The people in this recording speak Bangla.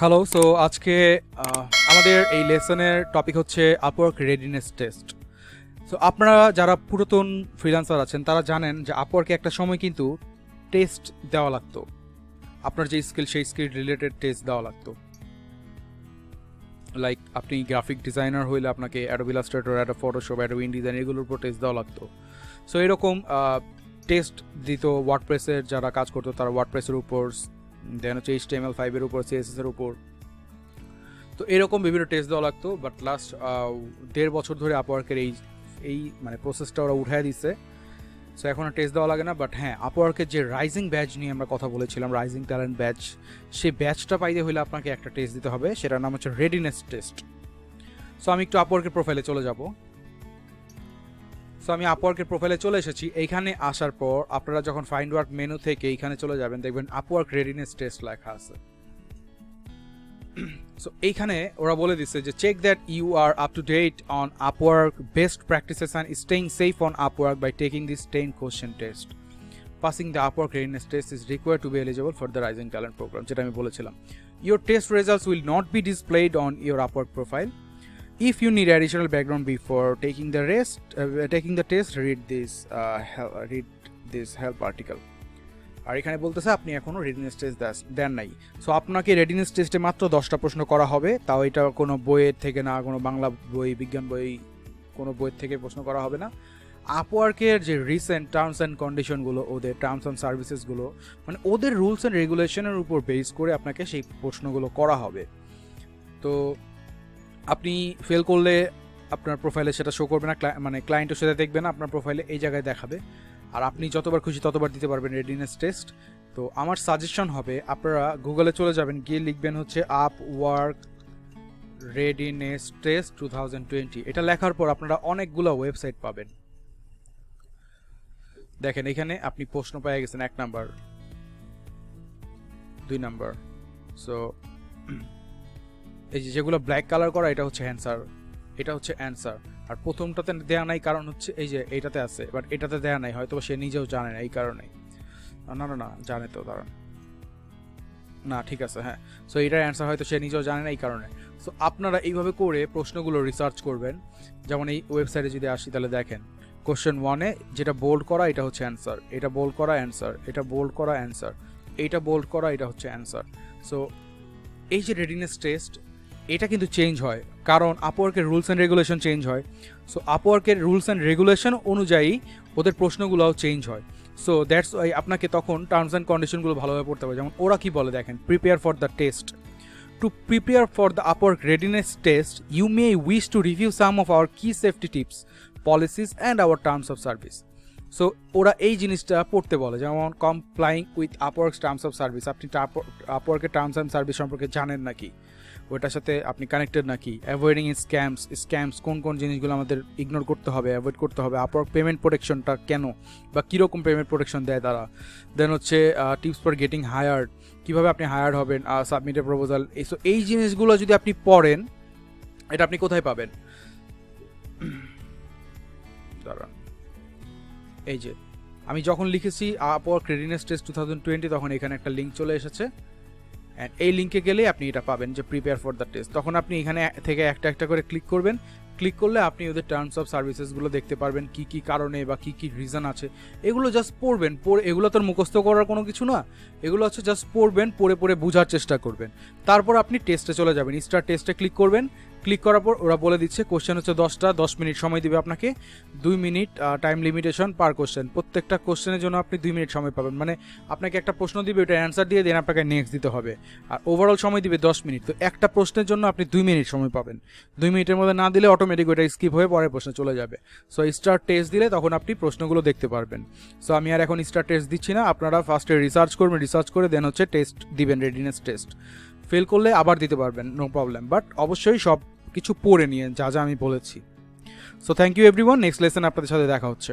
হ্যালো, সো আজকে আমাদের এই লেসনের টপিক হচ্ছে আপওয়ার্ক রেডিনেস টেস্ট। সো আপনারা যারা পুরাতন ফ্রিল্যান্সার আছেন তারা জানেন যে আপওয়ার্কে একটা সময় কিন্তু টেস্ট দেওয়া লাগতো, আপনার যে স্কিল সেই স্কিল রিলেটেড টেস্ট দেওয়া লাগতো। লাইক আপনি গ্রাফিক ডিজাইনার হইলে আপনাকে Adobe Illustrator, Adobe Photoshop, Adobe InDesign এগুলোর উপর টেস্ট দেওয়া লাগতো। সো এরকম টেস্ট দিত ওয়ার্ডপ্রেসের যারা কাজ করতো তারা ওয়ার্ডপ্রেসের উপর, দেন হচ্ছে HTML5 এর উপর, CSS এর উপর। তো এরকম বিভিন্ন টেস্ট দেওয়া লাগতো, বাট লাস্ট 1.5 বছর ধরে আপওয়ার্কের এই মানে প্রসেসটা ওরা উঠায় দিচ্ছে। সো এখন আর টেস্ট দেওয়া লাগে না। বাট হ্যাঁ, আপওয়ার্কের যে রাইজিং ব্যাচ নিয়ে আমরা কথা বলেছিলাম, রাইজিং ট্যালেন্ট ব্যাচ, সেই ব্যাচটা পাইতে হলে আপনাকে একটা টেস্ট দিতে হবে, সেটার নাম হচ্ছে রেডিনেস টেস্ট। সো আমি একটু আপওয়ার্কের প্রোফাইলে চলে যাব। সো আমি আপওয়ার্কের প্রোফাইলে চলে এসেছি। এইখানে আসার পর আপনারা যখন ফাইন্ড ওয়ার্ক মেনু থেকে এইখানে চলে যাবেন, দেখবেন আপওয়ার্ক রেডিনেস টেস্ট লেখা আছে। সো এইখানে ওরা বলে দিচ্ছে যে check that you are up to date on Upwork best practices and staying safe on Upwork by taking this 10 question test. Passing the Upwork readiness test is required to be eligible for the rising talent program, যেটা আমি বলেছিলাম। Your test results will not be displayed on your Upwork profile. If you need additional background before taking the test, read this help article. আর এখানে বলতেছে আপনি এখনো রেডিনেস টেস্ট দেন নাই। সো আপনাকে রেডিনেস টেস্টে মাত্র 10টা প্রশ্ন করা হবে, তাও এটা কোনো বইয়ের থেকে না, কোনো বাংলা বই, বিজ্ঞান বই, কোনো বইয়ের থেকে প্রশ্ন করা হবে না। আপওয়ার্কের যে রিসেন্ট টার্মস অ্যান্ড কন্ডিশনগুলো, ওদের টার্মস অ্যান্ড সার্ভিসেসগুলো, মানে ওদের রুলস অ্যান্ড রেগুলেশনের উপর বেস করে আপনাকে সেই প্রশ্নগুলো করা হবে। তো আপনি ফেল করলে আপনার প্রোফাইলে সেটা শো করবে না, মানে ক্লায়েন্টের সাথে দেখবে না, আপনার প্রোফাইলে এই জায়গায় দেখাবে। আর আপনি যতবার খুশি ততবার দিতে পারবেন রেডিনেস টেস্ট। তো আমার সাজেশন হবে আপনারা গুগলে চলে যাবেন, গিয়ে লিখবেন হচ্ছে আপওয়ার্ক রেডিনেস টেস্ট 2020। এটা লেখার পর আপনারা অনেকগুলো ওয়েবসাইট পাবেন। দেখেন এখানে আপনি প্রশ্ন পেয়ে গেছেন 1 নাম্বার, 2 নাম্বার। সো এই যেগুলো ব্ল্যাক কালার করা, এটা হচ্ছে অ্যান্সার, এটা হচ্ছে অ্যান্সার। আর প্রথমটাতে দেয়া নাই কারণ হচ্ছে এই যে এইটাতে আছে, বাট এটাতে দেয়া নাই, হয়তো সে নিজেও জানে না এই কারণে। না জানে তো, দাঁড়ান, না ঠিক আছে, হ্যাঁ। সো এটার অ্যান্সার হয়তো সে নিজেও জানে না এই কারণে। সো আপনারা এইভাবে করে প্রশ্নগুলো রিসার্চ করবেন। যেমন এই ওয়েবসাইটে যদি আসি তাহলে দেখেন কোশ্চেন 1-এ যেটা বোল্ড করা এটা হচ্ছে অ্যান্সার, এটা বোল্ড করা অ্যান্সার, এটা বোল্ড করা অ্যান্সার, এইটা বোল্ড করা এটা হচ্ছে অ্যান্সার। সো এই যে রেডিনেস টেস্ট, এটা কিন্তু চেঞ্জ হয় কারণ আপওয়ার্কের রুলস অ্যান্ড রেগুলেশন চেঞ্জ হয়। সো আপওয়ার্কের রুলস অ্যান্ড রেগুলেশন অনুযায়ী ওদের প্রশ্নগুলোও চেঞ্জ হয়। সো দ্যাটস ওয়াই আপনাকে তখন টার্মস অ্যান্ড কন্ডিশনগুলো ভালোভাবে পড়তে হবে। যেমন ওরা কি বলে দেখেন, prepare for the test. To prepare for the Upwork readiness test you may wish to review some of our key safety tips, policies and our terms of service. So ওরা এই জিনিসটা পড়তে বলে, যেমন complying with Upwork's terms of service. আপনি আপওয়ার্কের টার্মস অ্যান্ড সার্ভিস সম্পর্কে জানেন নাকি, ওটার সাথে আপনি কানেক্টেড নাকি। অ্যাভয়েডিং স্ক্যামস, কোন জিনিসগুলো আমাদের ইগনোর করতে হবে, অ্যাভয়েড করতে হবে। আপওয়ার্ক পেমেন্ট প্রোটেকশনটা কেন বা কীরকম পেমেন্ট প্রোটেকশন দেয় তারা। দেন হচ্ছে টিপস ফর গেটিং হায়ার্ড, কীভাবে আপনি হায়ার্ড হবেন, সাবমিট এ প্রপোজাল। এই জিনিসগুলো যদি আপনি পড়েন, এটা আপনি কোথায় পাবেন, দাঁড়ান, এই যে আমি যখন লিখেছি আপওয়ার্ক রেডিনেস টেস্ট 2020, তখন এখানে একটা লিঙ্ক চলে এসেছে। অ্যান্ড এই লিঙ্কে গেলে আপনি এটা পাবেন যে প্রিপেয়ার ফর দ্য টেস্ট। তখন আপনি এখানে থেকে একটা করে ক্লিক করবেন। ক্লিক করলে আপনি ওদের টার্মস অফ সার্ভিসেসগুলো দেখতে পারবেন, কি কি কারণে বা কি কি রিজন আছে। এগুলো জাস্ট পড়বেন, এগুলো তো মুখস্থ করার কোনো কিছু না, এগুলো হচ্ছে জাস্ট পড়বেন, পড়ে বোঝার চেষ্টা করবেন। তারপর আপনি টেস্টে চলে যাবেন, স্টার্ট টেস্টে ক্লিক করবেন। ক্লিক করার পর ওরা বলে দিচ্ছে কোশ্চেন হচ্ছে 10টা, 10 মিনিট সময় দিবে আপনাকে, 2 মিনিট টাইম লিমিটেশন পার কোশ্চেন। প্রত্যেকটা কোশ্চেনের জন্য আপনি 2 মিনিট সময় পাবেন। মানে আপনাকে একটা প্রশ্ন দিবে, ওটা অ্যান্সার দিয়ে দেন আপনাকে নেক্সট দিতে হবে। আর ওভারঅল সময় দিবে 10 মিনিট। তো একটা প্রশ্নের জন্য আপনি 2 মিনিট সময় পাবেন। 2 মিনিটের মধ্যে না দিলে অটোমেটিক ওটা স্কিপ হয়ে পরের প্রশ্নে চলে যাবে। সো স্টার্ট টেস্ট দিলে তখন আপনি প্রশ্নগুলো দেখতে পারবেন। সো আমি আর এখন স্টার্ট টেস্ট দিচ্ছি না, আপনারা ফার্স্টে রিসার্চ করবেন, রিসার্চ করে দেন হচ্ছে টেস্ট দিবেন, রেডিনেস টেস্ট। ফেল করলে আবার দিতে পারবেন, নো প্রবলেম। বাট অবশ্যই সব কিছু পড়ে নিয়ে যা আমি বলেছি। So thank you everyone, next lesson আপনাদের সাথে দেখা হচ্ছে।